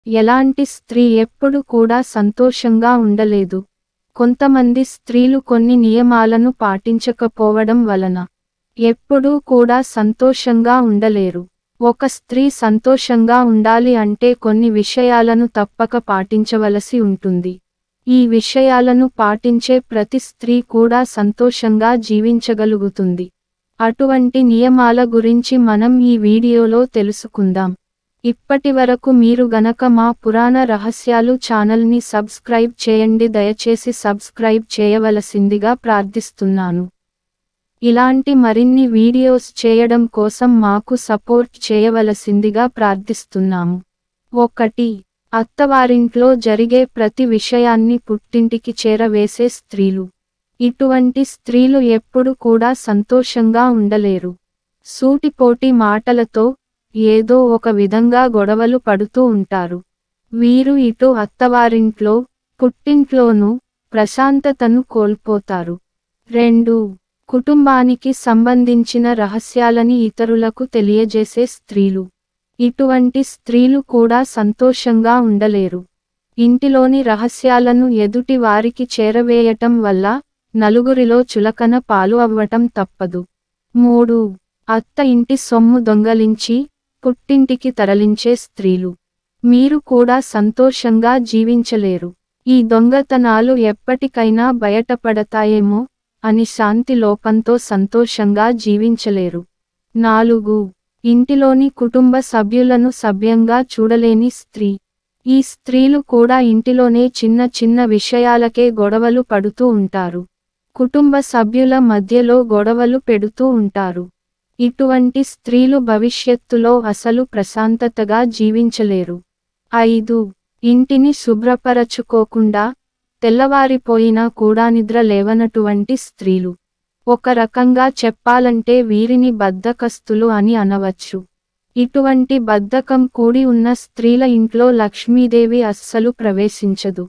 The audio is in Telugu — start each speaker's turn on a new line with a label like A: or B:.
A: ఎలాంటి స్త్రీ ఎప్పుడు కూడా సంతోషంగా ఉండలేదు. కొంతమంది స్త్రీలు కొన్ని నియమాలను పాటించకపోవడం వలన ఎప్పుడూ కూడా సంతోషంగా ఉండలేరు. ఒక స్త్రీ సంతోషంగా ఉండాలి అంటే కొన్ని విషయాలను తప్పక పాటించవలసి ఉంటుంది. ఈ విషయాలను పాటించే ప్రతి స్త్రీ కూడా సంతోషంగా జీవించగలుగుతుంది. అటువంటి నియమాల గురించి మనం ఈ వీడియోలో తెలుసుకుందాం. ఇప్పటివరకు మీరు గనక మా పురాణ రహస్యాలు ఛానల్ని సబ్స్క్రైబ్ చేయండి. దయచేసి సబ్స్క్రైబ్ చేయవలసిందిగా ప్రార్థిస్తున్నాను. ఇలాంటి మరిన్ని వీడియోస్ చేయడం కోసం మాకు సపోర్ట్ చేయవలసిందిగా ప్రార్థిస్తున్నాము. 1. అత్తవారింట్లో జరిగే ప్రతి విషయాన్ని పుట్టింటికి చేరవేసే స్త్రీలు. ఇటువంటి స్త్రీలు ఎప్పుడు కూడా సంతోషంగా ఉండలేరు. సూటిపోటి మాటలతో ఏదో ఒక విధంగా గొడవలు పడుతూ ఉంటారు. వీరు ఇటు అత్తవారింట్లో, పుట్టింట్లోనూ ప్రశాంతతను కోల్పోతారు. 2. కుటుంబానికి సంబంధించిన రహస్యాలని ఇతరులకు తెలియజేసే స్త్రీలు. ఇటువంటి స్త్రీలు కూడా సంతోషంగా ఉండలేరు. ఇంటిలోని రహస్యాలను ఎదుటి వారికి చేరవేయటం వల్ల నలుగురిలో చులకన పాలు అవ్వటం తప్పదు. 3. అత్త ఇంటి సొమ్ము దొంగలించి పుట్టింటికి తరలించే స్త్రీలు. మీరు కూడా సంతోషంగా జీవించలేరు. ఈ దొంగతనాలు ఎప్పటికైనా బయటపడతాయేమో అని శాంతి లోపంతో సంతోషంగా జీవించలేరు. 4. ఇంటిలోని కుటుంబ సభ్యులను సభ్యంగా చూడలేని స్త్రీ. ఈ స్త్రీలు కూడా ఇంటిలోనే చిన్న చిన్న విషయాలకే గొడవలు పడుతూ ఉంటారు. కుటుంబ సభ్యుల మధ్యలో గొడవలు పెడుతూ ఉంటారు. ఇటువంటి స్త్రీలు భవిష్యత్తులో అసలు ప్రశాంతతగా జీవించలేరు. 5. ఇంటిని శుభ్రపరచుకోకుండా తెల్లవారిపోయినా కూడా నిద్ర లేవనటువంటి స్త్రీలు. ఒక రకంగా చెప్పాలంటే వీరిని బద్ధకస్తులు అని అనవచ్చు. ఇటువంటి బద్ధకం కూడి ఉన్న స్త్రీల ఇంట్లో లక్ష్మీదేవి అస్సలు ప్రవేశించదు.